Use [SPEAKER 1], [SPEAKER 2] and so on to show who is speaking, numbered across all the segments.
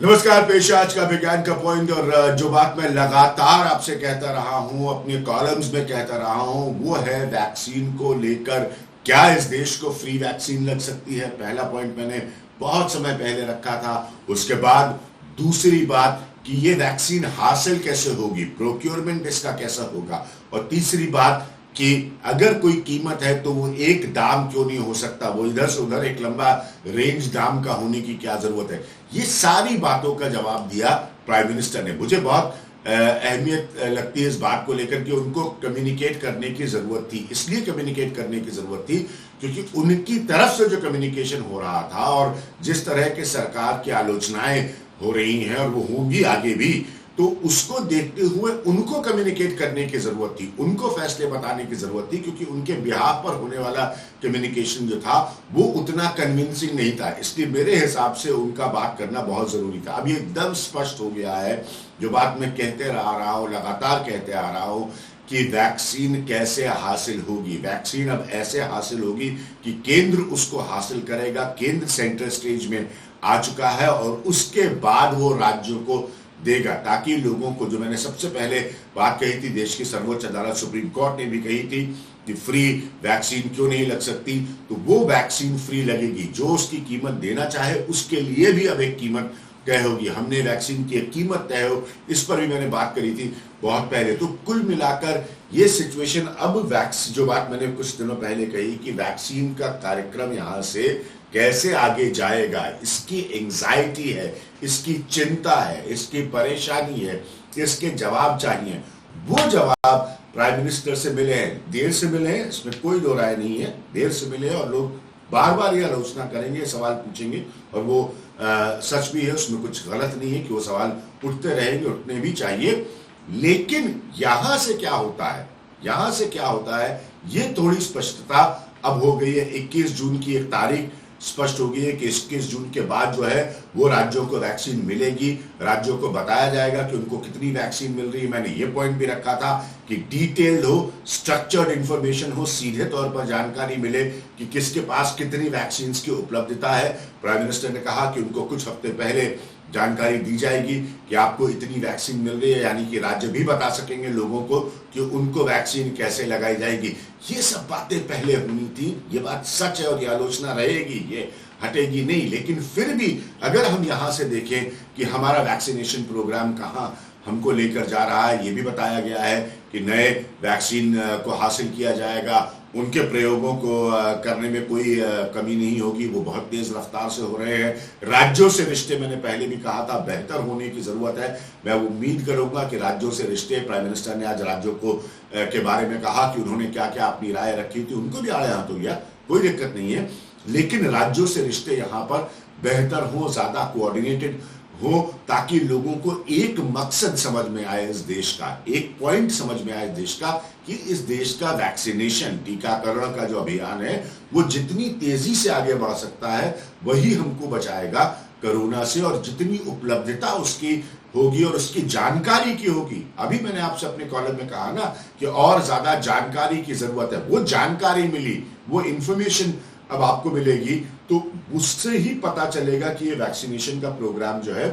[SPEAKER 1] नमस्कार, पेश है आज का विज्ञान का पॉइंट। और जो बात मैं लगातार आपसे कहता रहा हूं, अपने कॉलम्स में कहता रहा हूं, वो है वैक्सीन को लेकर क्या इस देश को फ्री वैक्सीन लग सकती है। पहला पॉइंट मैंने बहुत समय पहले रखा था। उसके बाद दूसरी बात कि ये वैक्सीन हासिल कैसे होगी, प्रोक्योरमेंट इसका कैसा होगा। और तीसरी बात कि अगर कोई कीमत है तो वो एक दाम क्यों नहीं हो सकता, वो इधर से उधर एक लंबा रेंज दाम का होने की क्या जरूरत है। ये सारी बातों का जवाब दिया प्राइम मिनिस्टर ने। मुझे बहुत अहमियत लगती है इस बात को लेकर कि उनको कम्युनिकेट करने की जरूरत थी। इसलिए कम्युनिकेट करने की जरूरत थी क्योंकि उनकी तरफ से जो कम्युनिकेशन हो रहा था और जिस तरह के सरकार की आलोचनाएं हो रही हैं और वो होंगी आगे भी, तो उसको देखते हुए उनको कम्युनिकेट करने की जरूरत थी, उनको फैसले बताने की जरूरत थी, क्योंकि उनके बिहाफ पर होने वाला कम्युनिकेशन जो था वो उतना कन्विंसिंग नहीं था। इसलिए मेरे हिसाब से उनका बात करना बहुत जरूरी था। अब ये एकदम स्पष्ट हो गया है, जो बात मैं कहते आ रहा हूं, लगातार कहते आ रहा हूं कि वैक्सीन कैसे हासिल होगी। वैक्सीन अब ऐसे हासिल होगी कि केंद्र उसको हासिल करेगा। केंद्र सेंटर स्टेज में आ चुका है और उसके बाद वो राज्यों को देगा, ताकि लोगों को, जो मैंने सबसे पहले बात कही थी, देश की सर्वोच्च अदालत सुप्रीम कोर्ट ने भी कही थी कि फ्री वैक्सीन क्यों नहीं लग सकती, तो वो वैक्सीन फ्री लगेगी। जो उसकी कीमत देना चाहे उसके लिए भी अब एक कीमत तय होगी। हमने वैक्सीन की एक कीमत तय हो, इस पर भी मैंने बात करी थी बहुत पहले। तो कुल मिलाकर ये सिचुएशन अब जो बात मैंने कुछ दिनों पहले कही कि वैक्सीन का कार्यक्रम यहां से कैसे आगे जाएगा, इसकी एंजाइटी है, इसकी चिंता है, इसकी परेशानी है, इसके जवाब चाहिए। वो जवाब प्राइम मिनिस्टर से मिले हैं, देर से मिले हैं, इसमें कोई दो राय नहीं है। देर से मिले और लोग बार बार ये आलोचना करेंगे, सवाल पूछेंगे, और वो सच भी है, उसमें कुछ गलत नहीं है कि वो सवाल उठते रहेंगे, उठने भी चाहिए। लेकिन यहां से क्या होता है, यहां से क्या होता है, ये थोड़ी स्पष्टता अब हो गई है। 21 जून की एक तारीख स्पष्ट हो गई है कि 21 जून के बाद जो है वो राज्यों को वैक्सीन मिलेगी। राज्यों को बताया जाएगा कि उनको कितनी वैक्सीन मिल रही है। मैंने ये पॉइंट भी रखा था कि डिटेल्ड हो, स्ट्रक्चर्ड इंफॉर्मेशन हो, सीधे तौर पर जानकारी मिले कि किसके पास कितनी वैक्सीन की उपलब्धता है। प्राइम मिनिस्टर ने कहा कि उनको कुछ हफ्ते पहले जानकारी दी जाएगी कि आपको इतनी वैक्सीन मिल रही है, यानी कि राज्य भी बता सकेंगे लोगों को कि उनको वैक्सीन कैसे लगाई जाएगी। ये सब बातें पहले होनी थी। ये बात सच है और ये आलोचना रहेगी, ये हटेगी नहीं। लेकिन फिर भी अगर हम यहां से देखें कि हमारा वैक्सीनेशन प्रोग्राम कहां हमको लेकर जा रहा है, ये भी बताया गया है कि नए वैक्सीन को हासिल किया जाएगा, उनके प्रयोगों को करने में कोई कमी नहीं होगी, वो बहुत तेज रफ्तार से हो रहे हैं। राज्यों से रिश्ते, मैंने पहले भी कहा था, बेहतर होने की जरूरत है। मैं उम्मीद करूंगा कि राज्यों से रिश्ते, प्राइम मिनिस्टर ने आज राज्यों को के बारे में कहा कि उन्होंने क्या क्या अपनी राय रखी थी, उनको भी आड़े हाथ हो गया, कोई दिक्कत नहीं है। लेकिन राज्यों से रिश्ते यहाँ पर बेहतर हो, ज्यादा कोऑर्डिनेटेड हो, ताकि लोगों को एक मकसद समझ में आए इस देश का, एक पॉइंट समझ में आए इस देश का कि इस देश का वैक्सीनेशन, टीकाकरण का जो अभियान है वो जितनी तेजी से आगे बढ़ सकता है वही हमको बचाएगा कोरोना से। और जितनी उपलब्धता उसकी होगी और उसकी जानकारी की होगी, अभी मैंने आपसे अपने कॉलम में कहा ना कि और ज्यादा जानकारी की जरूरत है। वो जानकारी मिली, वो इंफॉर्मेशन अब आपको मिलेगी, तो उससे ही पता चलेगा कि ये वैक्सीनेशन का प्रोग्राम जो है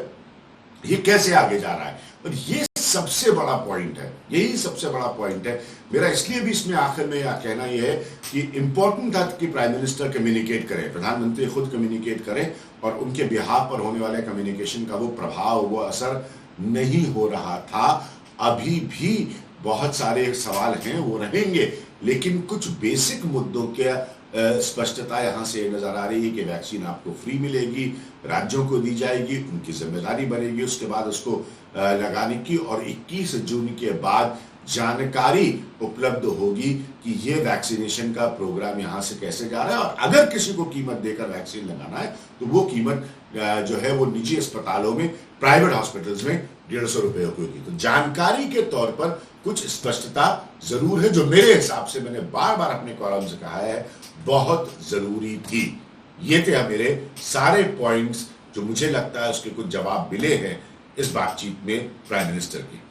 [SPEAKER 1] ये कैसे आगे जा रहा है। और ये सबसे बड़ा पॉइंट है, यही सबसे बड़ा पॉइंट है मेरा। इसलिए भी इसमें आखिर में यह कहना यह है कि इंपॉर्टेंट था कि प्राइम मिनिस्टर कम्युनिकेट करें, प्रधानमंत्री खुद कम्युनिकेट करें, और उनके बिहाफ पर होने वाले कम्युनिकेशन का वो प्रभाव, वो असर नहीं हो रहा था। अभी भी बहुत सारे सवाल हैं, वो रहेंगे, लेकिन कुछ बेसिक मुद्दों के स्पष्टता यहां से नजर आ रही है कि वैक्सीन आपको फ्री मिलेगी, राज्यों को दी जाएगी, उनकी जिम्मेदारी बनेगी उसके बाद उसको लगाने की। और 21 जून के बाद जानकारी उपलब्ध होगी कि ये वैक्सीनेशन का प्रोग्राम यहां से कैसे जा रहा है। और अगर किसी को कीमत देकर वैक्सीन लगाना है तो वो कीमत जो है वो निजी अस्पतालों में, प्राइवेट हॉस्पिटल्स में 150 रुपए होगी। तो जानकारी के तौर पर कुछ स्पष्टता जरूर है, जो मेरे हिसाब से, मैंने बार बार अपने कॉलम से कहा है, बहुत जरूरी थी। ये थे मेरे सारे पॉइंट्स जो मुझे लगता है उसके कुछ जवाब मिले हैं इस बातचीत में प्राइम मिनिस्टर की।